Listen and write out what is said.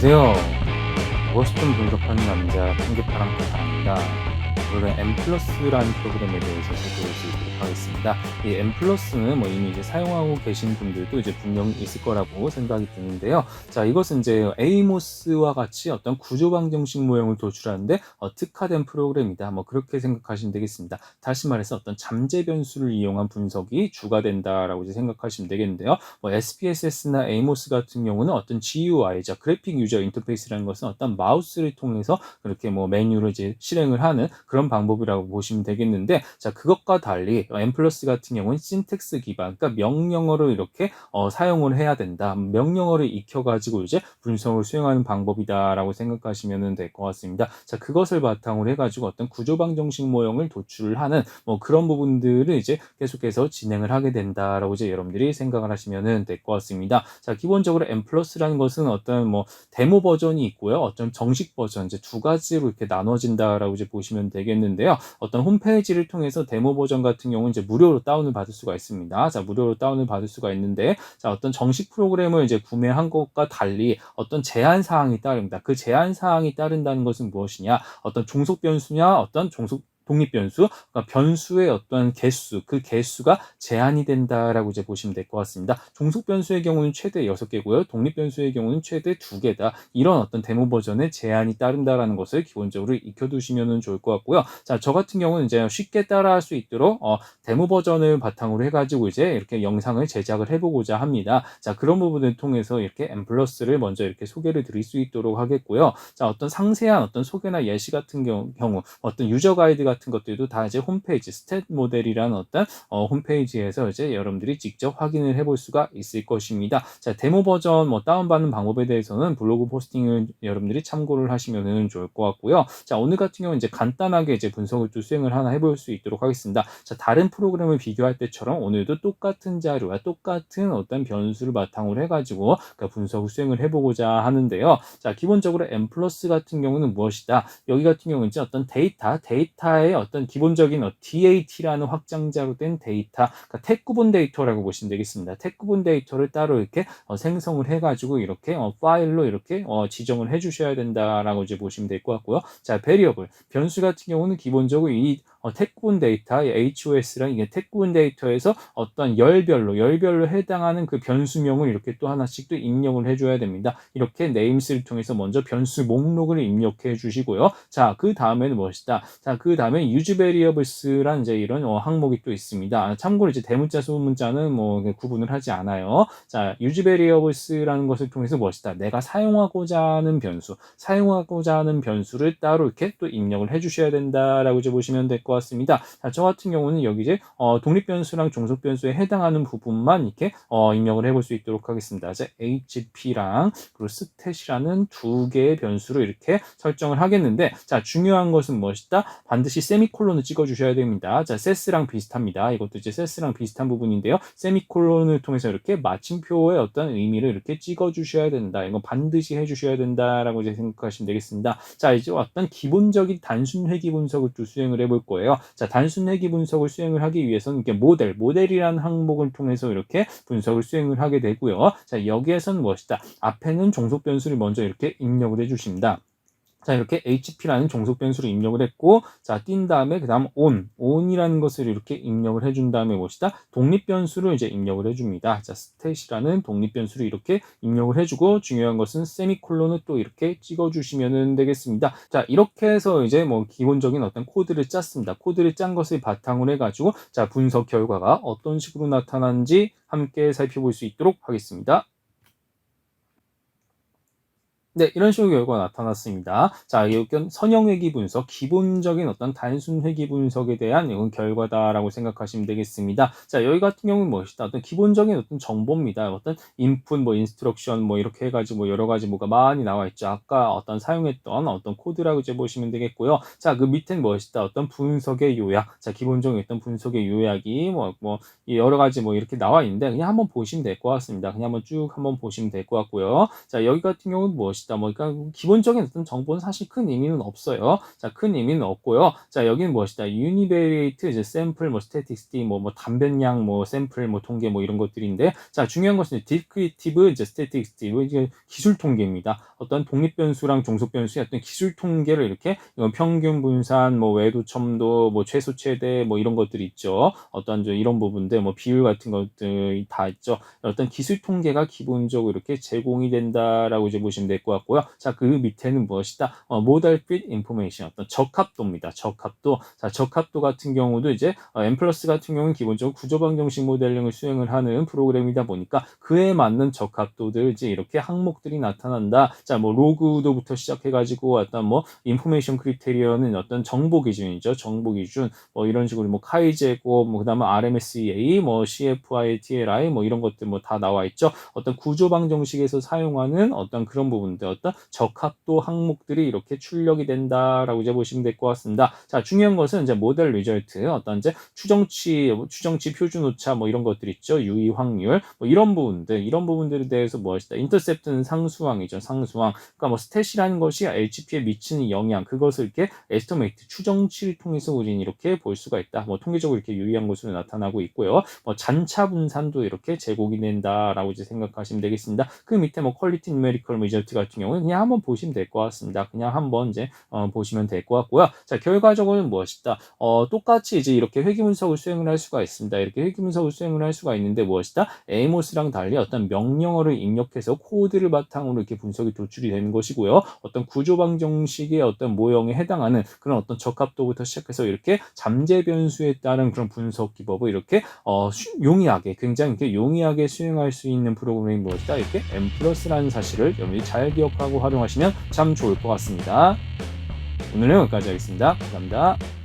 안녕하세요. 버스턴 분석하는 남자 통계파랑 박사입니다. 오늘은 M+라는 프로그램에 대해서 살펴보도록 하겠습니다. 이 M+는 이미 이제 사용하고 계신 분들도 이제 분명히 있을 거라고 생각이 드는데요. 자, 이것은 이제 에이모스와 같이 어떤 구조방정식 모형을 도출하는데 특화된 프로그램이다. 그렇게 생각하시면 되겠습니다. 다시 말해서 어떤 잠재 변수를 이용한 분석이 주가 된다라고 이제 생각하시면 되겠는데요. SPSS나 에이모스 같은 경우는 어떤 GUI죠. 그래픽 유저 인터페이스라는 것은 어떤 마우스를 통해서 그렇게 메뉴를 이제 실행을 하는 그런 방법이라고 보시면 되겠는데, 자, 그것과 달리 M+ 같은 경우는 신텍스 기반, 그러니까 명령어를 이렇게 사용을 해야 된다. 명령어를 익혀가지고 이제 분석을 수행하는 방법이다라고 생각하시면 될 것 같습니다. 자, 그것을 바탕으로 해가지고 어떤 구조방정식 모형을 도출하는 그런 부분들을 이제 계속해서 진행을 하게 된다라고 이제 여러분들이 생각을 하시면 될 것 같습니다. 자, 기본적으로 M+라는 것은 어떤 데모 버전이 있고요. 어떤 정식 버전, 이제 두 가지로 이렇게 나눠진다라고 이제 보시면 되겠는데요. 어떤 홈페이지를 통해서 데모 버전 같은 경우는 이제 무료로 다운을 받을 수가 있습니다. 자, 무료로 다운을 받을 수가 있는데, 자, 어떤 정식 프로그램을 이제 구매한 것과 달리 어떤 제한 사항이 따릅니다. 그 제한 사항이 따른다는 것은 무엇이냐? 어떤 종속 변수냐, 어떤 종속 독립 변수, 그러니까 변수의 어떤 개수, 그 개수가 제한이 된다라고 이제 보시면 될 것 같습니다. 종속 변수의 경우는 최대 6개고요. 독립 변수의 경우는 최대 2개다. 이런 어떤 데모 버전에 제한이 따른다라는 것을 기본적으로 익혀두시면 좋을 것 같고요. 자, 저 같은 경우는 이제 쉽게 따라할 수 있도록 데모 버전을 바탕으로 해가지고 이제 이렇게 영상을 제작을 해보고자 합니다. 자, 그런 부분을 통해서 이렇게 M+를 먼저 이렇게 소개를 드릴 수 있도록 하겠고요. 자, 어떤 상세한 어떤 소개나 예시 같은 경우 어떤 유저 가이드 같은 것들도 다 이제 홈페이지 스탯 모델이라는 어떤 홈페이지에서 이제 여러분들이 직접 확인을 해볼 수가 있을 것입니다. 자, 데모 버전 다운받는 방법에 대해서는 블로그 포스팅을 여러분들이 참고를 하시면 좋을 것 같고요. 자, 오늘 같은 경우는 이제 간단하게 이제 분석을 또 수행을 하나 해볼 수 있도록 하겠습니다. 자, 다른 프로그램을 비교할 때처럼 오늘도 똑같은 자료와 똑같은 어떤 변수를 바탕으로 해가지고 분석을 수행을 해보고자 하는데요. 자, 기본적으로 M+ 같은 경우는 무엇이다? 여기 같은 경우는 이제 어떤 데이터의 어떤 기본적인 DAT라는 확장자로 된 데이터, 그러니까 택 구분 데이터라고 보시면 되겠습니다. 택 구분 데이터를 따로 이렇게 생성을 해가지고 이렇게 파일로 이렇게 지정을 해주셔야 된다라고 이제 보시면 될 것 같고요. 자, 베리어블 변수 같은 경우는 기본적으로 이 택 구분 데이터, HOS랑 이게 택 구분 데이터에서 어떤 열별로 해당하는 그 변수명을 이렇게 또 하나씩 또 입력을 해줘야 됩니다. 이렇게 네임스를 통해서 먼저 변수 목록을 입력해 주시고요. 자, 그 다음에는 무엇이다? 자, 그 다음에 유즈 베리어블스란 이제 이런 항목이 또 있습니다. 참고로 이제 대문자, 소문자는 구분을 하지 않아요. 자, 유즈 베리어블스라는 것을 통해서 무엇이다? 내가 사용하고자 하는 변수를 따로 이렇게 또 입력을 해주셔야 된다라고 이제 보시면 될 것 같습니다. 자, 저 같은 경우는 여기 이제 독립 변수랑 종속 변수에 해당하는 부분만 이렇게 입력을 해볼 수 있도록 하겠습니다. 자, HP랑 그리고 스탯이라는 두 개의 변수로 이렇게 설정을 하겠는데, 자, 중요한 것은 무엇이다? 반드시 세미콜론을 찍어주셔야 됩니다. 자, 세스랑 비슷합니다. 이것도 이제 세스랑 비슷한 부분인데요. 세미콜론을 통해서 이렇게 마침표의 어떤 의미를 이렇게 찍어주셔야 된다. 이건 반드시 해주셔야 된다라고 이제 생각하시면 되겠습니다. 자, 이제 어떤 기본적인 단순 회귀 분석을 또 수행을 해볼 거예요. 자, 단순 회귀 분석을 수행을 하기 위해서는 이렇게 모델이라는 항목을 통해서 이렇게 분석을 수행을 하게 되고요. 자, 여기에서는 무엇이다? 앞에는 종속 변수를 먼저 이렇게 입력을 해주십니다. 자, 이렇게 HP라는 종속 변수를 입력을 했고, 자, 띈 다음에 그 다음 on이라는 것을 이렇게 입력을 해준 다음에 무엇이다? 독립 변수를 이제 입력을 해줍니다. 자, 스탯이라는 독립 변수를 이렇게 입력을 해주고, 중요한 것은 세미콜론을 또 이렇게 찍어주시면 되겠습니다. 자, 이렇게 해서 이제 기본적인 어떤 코드를 짰습니다. 코드를 짠 것을 바탕으로 해가지고, 자, 분석 결과가 어떤 식으로 나타나는지 함께 살펴볼 수 있도록 하겠습니다. 네, 이런 식으로 결과가 나타났습니다. 자, 이건 선형회귀 분석, 기본적인 어떤 단순 회귀 분석에 대한 이건 결과다라고 생각하시면 되겠습니다. 자, 여기 같은 경우는 무엇이다? 어떤 기본적인 어떤 정보입니다. 어떤 인풋, 인스트럭션, 이렇게 해가지고 여러 가지 뭐가 많이 나와 있죠. 아까 어떤 사용했던 어떤 코드라고 이제 보시면 되겠고요. 자, 그 밑엔 무엇이다? 어떤 분석의 요약. 자, 기본적인 어떤 분석의 요약이 여러 가지 이렇게 나와 있는데 그냥 한번 보시면 될 것 같습니다. 그냥 한번 쭉 한번 보시면 될 것 같고요. 자, 여기 같은 경우는 무엇이다? 무엇이다. 뭐, 그러니까 기본적인 어떤 정보는 사실 큰 의미는 없어요. 자, 큰 의미는 없고요. 자, 여기는 무엇이다. 유니베리에이트, 이제 샘플, 뭐, 스태티스틱, 뭐, 단변량, 뭐, 샘플, 뭐, 통계, 뭐, 이런 것들인데, 자, 중요한 것은 디스크리티브, 이제 스태티스틱, 이제 기술 통계입니다. 어떤 독립 변수랑 종속 변수의 어떤 기술 통계를 이렇게 평균 분산, 뭐, 외도 첨도, 뭐, 최소 최대, 뭐, 이런 것들이 있죠. 어떤 이런 부분들, 뭐, 비율 같은 것들이 다 있죠. 어떤 기술 통계가 기본적으로 이렇게 제공이 된다라고 이제 보시면 될 것 같고요. 자, 그 밑에는 무엇이다? Model Fit Information, 어떤 적합도입니다. 적합도. 자, 적합도 같은 경우도 이제 M 플러스 같은 경우는 기본적으로 구조방정식 모델링을 수행을 하는 프로그램이다 보니까 그에 맞는 적합도들 이제 이렇게 항목들이 나타난다. 자, 뭐 로그도부터 시작해가지고 어떤 뭐 인포메이션 크리테리어는 어떤 정보 기준이죠. 정보 기준. 뭐 이런 식으로 뭐 카이 제곱, 뭐 그다음에 RMSEA, 뭐 CFI, TLI, 뭐 이런 것들 뭐 다 나와 있죠. 어떤 구조방정식에서 사용하는 어떤 그런 부분들, 어떤 적합도 항목들이 이렇게 출력이 된다라고 이제 보시면 될 것 같습니다. 자, 중요한 것은 이제 모델 리절트, 어떤 이제 추정치 표준 오차 뭐 이런 것들 있죠. 유의 확률, 뭐 이런 부분들에 대해서 무엇이다. 인터셉트는 상수항이죠. 상수항. 그러니까 뭐 스탯이라는 것이 LGP에 미치는 영향, 그것을 이렇게 에스티메이트, 추정치를 통해서 우리는 이렇게 볼 수가 있다. 뭐 통계적으로 이렇게 유의한 것으로 나타나고 있고요. 뭐 잔차 분산도 이렇게 제공이 된다라고 이제 생각하시면 되겠습니다. 그 밑에 뭐 퀄리티 뉴메리컬 리절트 같은 경우는 그냥 한번 보시면 될 것 같습니다. 그냥 한번 이제 보시면 될 것 같고요. 자, 결과적으로는 무엇이다? 똑같이 이제 이렇게 회귀 분석을 수행을 할 수가 있습니다. 이렇게 회귀 분석을 수행을 할 수가 있는데 무엇이다? 에이모스랑 달리 어떤 명령어를 입력해서 코드를 바탕으로 이렇게 분석이 도출이 되는 것이고요. 어떤 구조방정식의 어떤 모형에 해당하는 그런 어떤 적합도부터 시작해서 이렇게 잠재 변수에 따른 그런 분석 기법을 이렇게 용이하게, 굉장히 이렇게 용이하게 수행할 수 있는 프로그램이 무엇이다? 이렇게 M+라는 사실을 여러분이 잘 기억하고 활용하시면 참 좋을 것 같습니다. 오늘은 여기까지 하겠습니다. 감사합니다.